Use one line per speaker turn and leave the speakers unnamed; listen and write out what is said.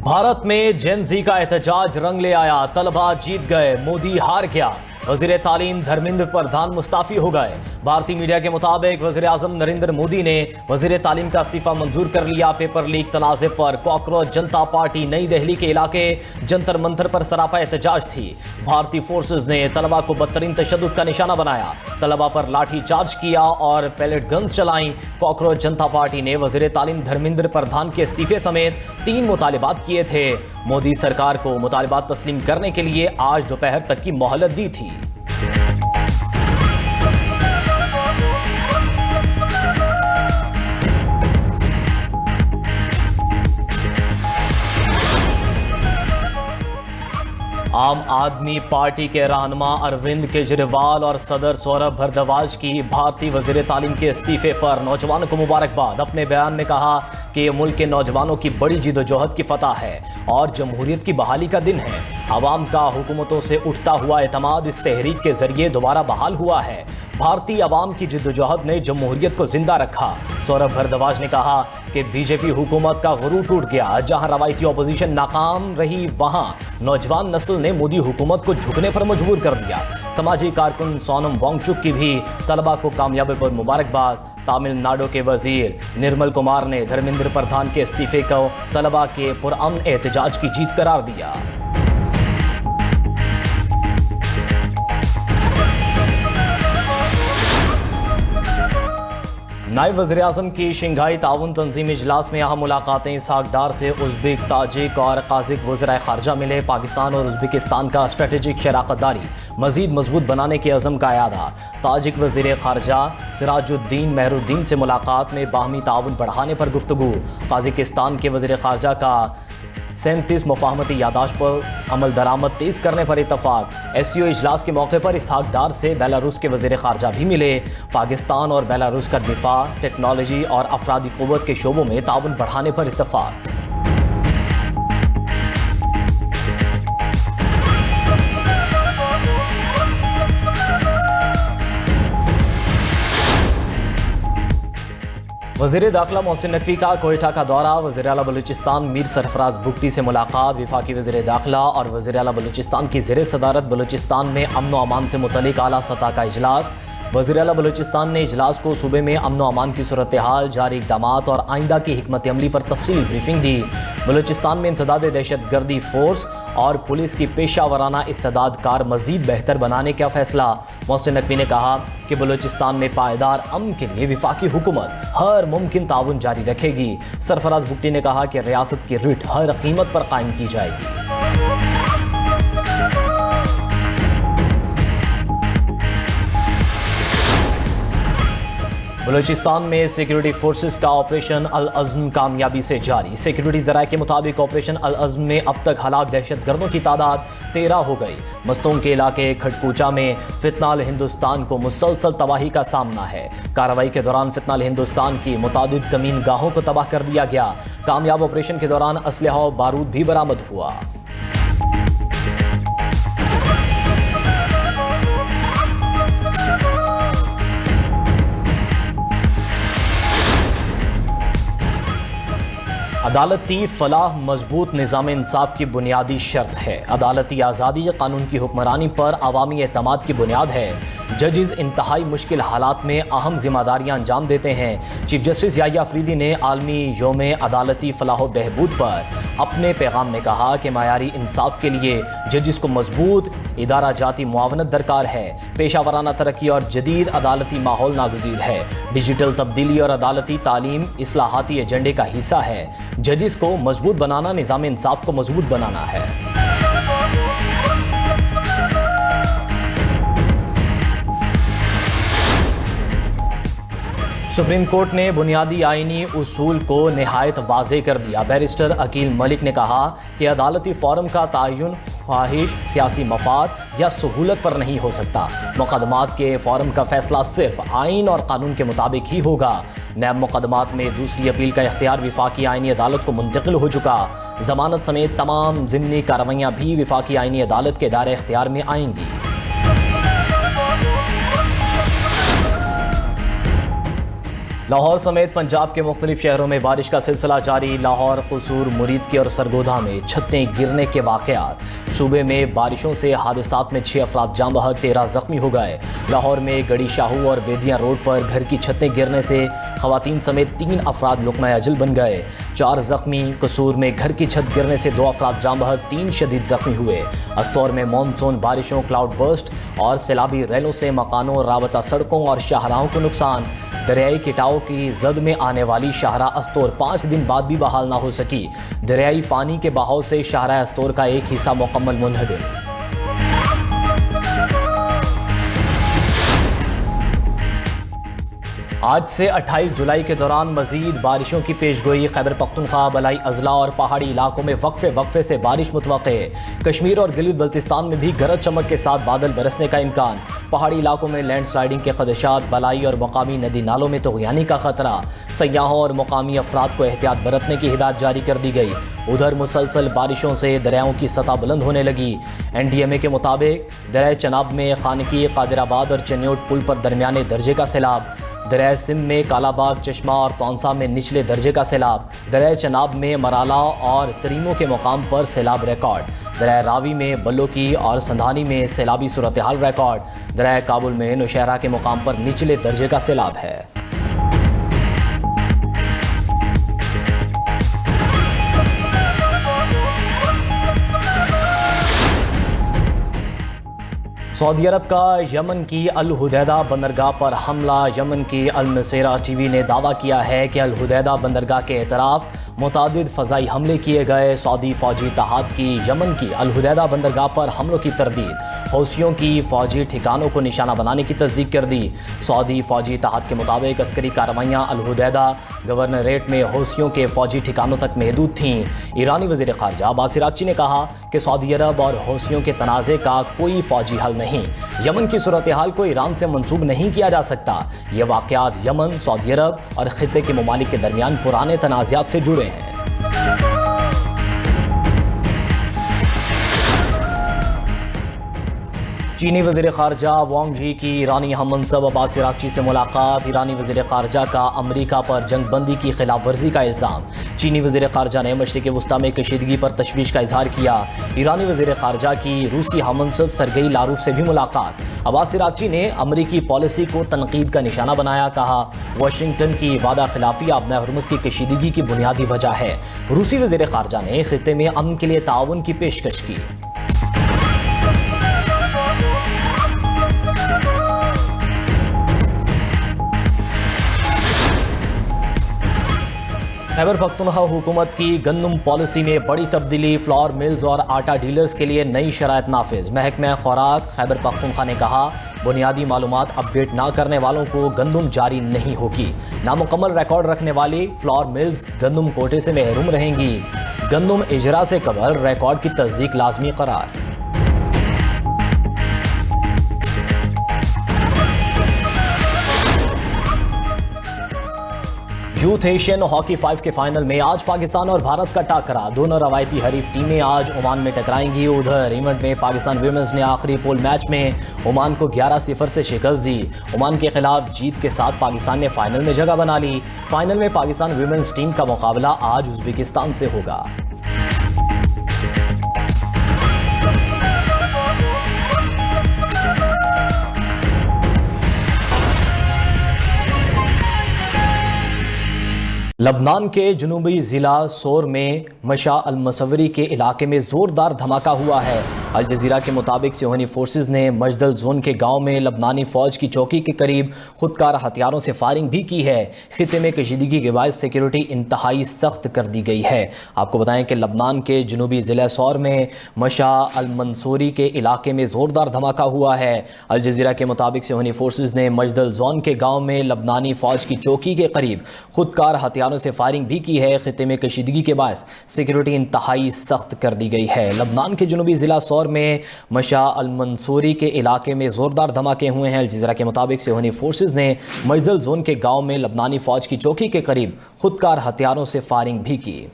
भारत में जेन जी का एहतजाज रंग ले आया, तलबा जीत गए, मोदी हार गया। वजीर तालीम धर्मेंद्र प्रधान मुस्ताफी हो गए। भारतीय मीडिया के मुताबिक वजीर आजम नरेंद्र मोदी ने वजीर तालीम का इस्तीफा मंजूर कर लिया। पेपर लीक तनाज़े पर कॉकरोच जनता पार्टी नई दिल्ली के इलाके जंतर मंतर पर सरापा एहतजाज थी। भारतीय फोर्सेज ने तलबा को बदतरीन तशद्दुद का निशाना बनाया, तलबा पर लाठी चार्ज किया और पैलेट गन्स चलाई। कॉकरोच जनता पार्टी ने वजीर तालीम धर्मेंद्र प्रधान के इस्तीफे समेत 3 मुतालिबात किए थे। मोदी सरकार को मुतालिबात तस्लीम करने के लिए आज दोपहर तक की मोहलत दी थी। आम आदमी पार्टी के रहनुमा अरविंद केजरीवाल और सदर सौरभ भारद्वाज की भारतीय वजीर तालीम के इस्तीफे पर नौजवानों को मुबारकबाद। अपने बयान में कहा कि ये मुल्क के नौजवानों की बड़ी जिद्दोजहद की फतह है और जमहूरियत की बहाली का दिन है। आवाम का हुकूमतों से उठता हुआ एतमाद इस तहरीक के जरिए दोबारा बहाल हुआ है। भारतीय अवाम की जिद्दोजहद ने जमहूरियत को जिंदा रखा। सौरभ भारद्वाज ने कहा कि बीजेपी हुकूमत का गुरूर टूट गया। जहां रवायती अपोजिशन नाकाम रही, वहां नौजवान नस्ल ने मोदी हुकूमत को झुकने पर मजबूर कर दिया। समाजी कारकुन सोनम वांगचुक की भी तलबा को कामयाबी पर मुबारकबाद। तमिलनाडु के वजीर निर्मल कुमार ने धर्मेंद्र प्रधान के इस्तीफे को तलबा के पुरअमन एहतजाज की जीत करार दिया। नायब वज़ीर आज़म की शंघाई ताउन तंजीम इजलास में अहम मुलाकातें। इसहाक डार से उज़्बेक, ताजिक और काज़िक वज़राए ख़ारजा मिले। पाकिस्तान और उज़्बेकिस्तान का स्ट्रेटेजिक शराकत दारी मज़ीद मजबूत बनाने के अज़म का यादा। ताजिक वज़ीर ख़ारजा सिराजुद्दीन मेहरुद्दीन से मुलाकात में बाहमी ताउन बढ़ाने पर गुफ्तगू। काज़िकिस्तान के वज़ीर ख़ारजा का 37 मुफाहमती यादाश्त पर अमल दरामद तेज़ करने पर इत्तफाक। एससीओ इजलास के मौके पर इसहाक डार से बेलारूस के वज़ीर ख़ारजा भी मिले। पाकिस्तान और बेलारूस का दिफा, टेक्नोलॉजी और अफरादी क़ुव्वत के शोबों में ताउन बढ़ाने पर इत्तफाक। वज़ीर दाखिला मोहसिन नकवी का कोयटा का दौरा। वज़ीर आला बलूचिस्तान मीर सरफराज बुगटी से मुलाकात। वफाकी वज़ीर दाखिला और वज़ीर आला बलूचिस्तान की ज़ेर सदारत बलूचिस्तान में अमन व अमान से मुतल्लिक़ आला सतह का इजलास। वज़ीर आला बलूचिस्तान ने इजलास को सूबे में अमन व अमान की सूरत हाल, जारी इक़दामात और आइंदा की हिकमत अमली पर तफसीली ब्रीफिंग दी। बलूचिस्तान में इंसदाद दहशत गर्दी फोर्स और पुलिस की पेशा वराना इस्तेदाद कार मज़ीद बेहतर बनाने का फैसला। मोहसिन नकवी ने कहा कि बलूचिस्तान में पायदार अमन के लिए वफाकी हुकूमत हर मुमकिन ताउन जारी रखेगी। सरफराज बुगटी ने कहा कि रियासत की रिट हर कीमत पर कायम की जाएगी। बलूचिस्तान में सिक्योरिटी फोर्सेस का ऑपरेशन अल अज़्म कामयाबी से जारी। सिक्योरिटी ज़राए के मुताबिक ऑपरेशन अल अज़्म में अब तक हलाक दहशतगर्दों की तादाद 13 हो गई। मस्तूम के इलाके खटकूचा में फितनाल हिंदुस्तान को मुसलसल तबाही का सामना है। कार्रवाई के दौरान फितनाल हिंदुस्तान की मुतादिद कमीन गाहों को तबाह कर दिया गया। कामयाब ऑपरेशन के दौरान असलहा और बारूद भी बरामद हुआ। अदालती फलाह मजबूत निज़ाम इंसाफ की बुनियादी शर्त है। अदालती आज़ादी कानून की हुक्मरानी पर अवामी एतमाद की बुनियाद है। जजेस इंतहाई मुश्किल हालात में अहम जिम्मेदारियां अंजाम देते हैं। चीफ जस्टिस याहिया अफरीदी ने आलमी योम अदालती फलाह व बहबूद पर अपने पैगाम में कहा कि मयारी इंसाफ के लिए जजेस को मजबूत इदारा जाती मुआवनत दरकार है। पेशा वराना तरक्की और जदीद अदालती माहौल नागुज़ीर है। डिजिटल तब्दीली और अदालती तालीम इस्लाहाती एजेंडे का हिस्सा है। जजेस को मजबूत बनाना निज़ाम इंसाफ को मजबूत बनाना है। सुप्रीम कोर्ट ने बुनियादी आईनी उसूल को निहायत वाज़ेह कर दिया। बैरिस्टर अकील मलिक ने कहा कि अदालती फोरम का तयन ख्वाहिश, सियासी मफाद या सहूलत पर नहीं हो सकता। मुकदमात के फोरम का फैसला सिर्फ आइन और कानून के मुताबिक ही होगा। नैब मुकदमात में दूसरी अपील का इख्तियार वफाकी आइनी अदालत को मुंतकिल हो चुका। जमानत समेत तमाम ज़िम्नी कार्रवाइयाँ भी वफाकी आइनी अदालत के दायरे इख्तियार में आएंगी। لاہور سمیت پنجاب کے مختلف شہروں میں بارش کا سلسلہ جاری۔ لاہور، قصور، مرید کی اور سرگودھا میں چھتیں گرنے کے واقعات۔ صوبے میں بارشوں سے حادثات میں 6 افراد جاں بحق، 13 زخمی ہو گئے۔ لاہور میں گڑی شاہو اور بیدیاں روڈ پر گھر کی چھتیں گرنے سے خواتین سمیت 3 افراد لقمہ اجل بن گئے، 4 زخمی۔ قصور میں گھر کی چھت گرنے سے 2 افراد جاں بحق، 3 شدید زخمی ہوئے۔ استور میں مانسون بارشوں، کلاؤڈ برسٹ اور سیلابی ریلوں سے مکانوں، رابطہ سڑکوں اور شاہراہوں کو نقصان۔ دریائی کٹاؤ کی زد میں آنے والی شاہراہ استور 5 دن بعد بھی بحال نہ ہو سکی۔ دریائی پانی کے بہاؤ سے شاہراہ استور کا ایک حصہ مکمل منہدم۔ آج سے 28 جولائی کے دوران مزید بارشوں کی پیشگوئی۔ خیبر پختونخوا، بلائی اضلاع اور پہاڑی علاقوں میں وقفے سے بارش متوقع ہے۔ کشمیر اور گلگت بلتستان میں بھی گرج چمک کے ساتھ بادل برسنے کا امکان۔ پہاڑی علاقوں میں لینڈ سلائیڈنگ کے خدشات، بالائی اور مقامی ندی نالوں میں طغیانی کا خطرہ۔ سیاحوں اور مقامی افراد کو احتیاط برتنے کی ہدایت جاری کر دی گئی۔ ادھر مسلسل بارشوں سے دریاؤں کی سطح بلند ہونے لگی۔ NDMA کے مطابق دریائے چناب میں خانقی، قادر آباد اور چنیوٹ پل پر درمیانے درجے کا سیلاب۔ دریائے سندھ میں کالا باغ، چشمہ اور تونسا میں نچلے درجے کا سیلاب۔ دریائے چناب میں مرالا اور تریمو کے مقام پر سیلاب ریکارڈ۔ دریائے راوی میں بلو کی اور سندھانی میں سیلابی صورتحال ریکارڈ۔ دریائے کابل میں نوشہرہ کے مقام پر نچلے درجے کا سیلاب ہے۔ سعودی عرب کا یمن کی الحدیدہ بندرگاہ پر حملہ۔ یمن کی المسیرہ ٹی وی نے دعویٰ کیا ہے کہ الحدیدہ بندرگاہ کے اعتراف متعدد فضائی حملے کیے گئے۔ سعودی فوجی اتحاد کی یمن کی الحدیدہ بندرگاہ پر حملوں کی تردید۔ حوثیوں کی فوجی ٹھکانوں کو نشانہ بنانے کی تصدیق کر دی۔ سعودی فوجی اتحاد کے مطابق عسکری کارروائیاں الحدیدہ گورنریٹ میں حوثیوں کے فوجی ٹھکانوں تک محدود تھیں۔ ایرانی وزیر خارجہ عباس عراقچی نے کہا کہ سعودی عرب اور حوثیوں کے تنازع کا کوئی فوجی حل نہیں۔ یمن کی صورتحال کو ایران سے منسوب نہیں کیا جا سکتا۔ یہ واقعات یمن، سعودی عرب اور خطے کے ممالک کے درمیان پرانے تنازعات سے جڑے ہیں۔ چینی وزیر خارجہ وانگ جی کی ایرانی ہم منصب عباس عراقچی سے ملاقات۔ ایرانی وزیر خارجہ کا امریکہ پر جنگ بندی کی خلاف ورزی کا الزام۔ چینی وزیر خارجہ نے مشرق وسطیٰ میں کشیدگی پر تشویش کا اظہار کیا۔ ایرانی وزیر خارجہ کی روسی ہم منصب سرگئی لاروف سے بھی ملاقات۔ عباس عراقچی نے امریکی پالیسی کو تنقید کا نشانہ بنایا، کہا واشنگٹن کی وعدہ خلافی آب ہرمز کی کشیدگی کی بنیادی وجہ ہے۔ روسی وزیر خارجہ نے خطے میں امن کے لیے تعاون کی پیشکش کی۔ خیبر پختونخوا حکومت کی گندم پالیسی میں بڑی تبدیلی۔ فلور ملز اور آٹا ڈیلرز کے لیے نئی شرائط نافذ۔ محکمہ خوراک خیبر پختونخوا نے کہا بنیادی معلومات اپ ڈیٹ نہ کرنے والوں کو گندم جاری نہیں ہوگی۔ نامکمل ریکارڈ رکھنے والی فلور ملز گندم کوٹے سے محروم رہیں گی۔ گندم اجرا سے قبل ریکارڈ کی تصدیق لازمی قرار۔ یوتھ ایشین ہاکی 5 کے فائنل میں آج پاکستان اور بھارت کا ٹاکرا۔ دونوں روایتی حریف ٹیمیں آج عمان میں ٹکرائیں گی۔ ادھر ایونٹ میں پاکستان ویمنز نے آخری پول میچ میں عمان کو 11-0 سے شکست دی۔ عمان کے خلاف جیت کے ساتھ پاکستان نے فائنل میں جگہ بنا لی۔ فائنل میں پاکستان ویمنز ٹیم کا مقابلہ آج ازبکستان سے ہوگا۔ لبنان کے جنوبی ضلع سور میں مشا المصوری کے علاقے میں زوردار دھماکہ ہوا ہے۔ الجزیرہ کے مطابق سیونی فورسز نے مجدل زون کے گاؤں میں لبنانی فوج کی چوکی کے قریب خودکار ہتھیاروں سے فائرنگ بھی کی ہے۔ خطے میں کشیدگی کے باعث سیکیورٹی انتہائی سخت کر دی گئی ہے۔ آپ کو بتائیں کہ لبنان کے جنوبی ضلع سور میں مشا المنصوری کے علاقے میں زوردار دھماکہ ہوا ہے۔ الجزیرہ کے مطابق سیونی فورسز نے مجدل زون کے گاؤں میں لبنانی فوج کی چوکی کے قریب خودکار ہتھیاروں سے فائرنگ بھی کی ہے۔ خطے میں کشیدگی کے باعث سیکیورٹی انتہائی سخت کر دی گئی ہے۔ لبنان کے جنوبی ضلع سور میں مشا المنصوری کے علاقے میں زوردار دھماکے ہوئے ہیں۔ الجزیرہ کے مطابق سیونی فورسز نے مجدل زون کے گاؤں میں لبنانی فوج کی چوکی کے قریب خودکار ہتھیاروں سے فائرنگ بھی کی۔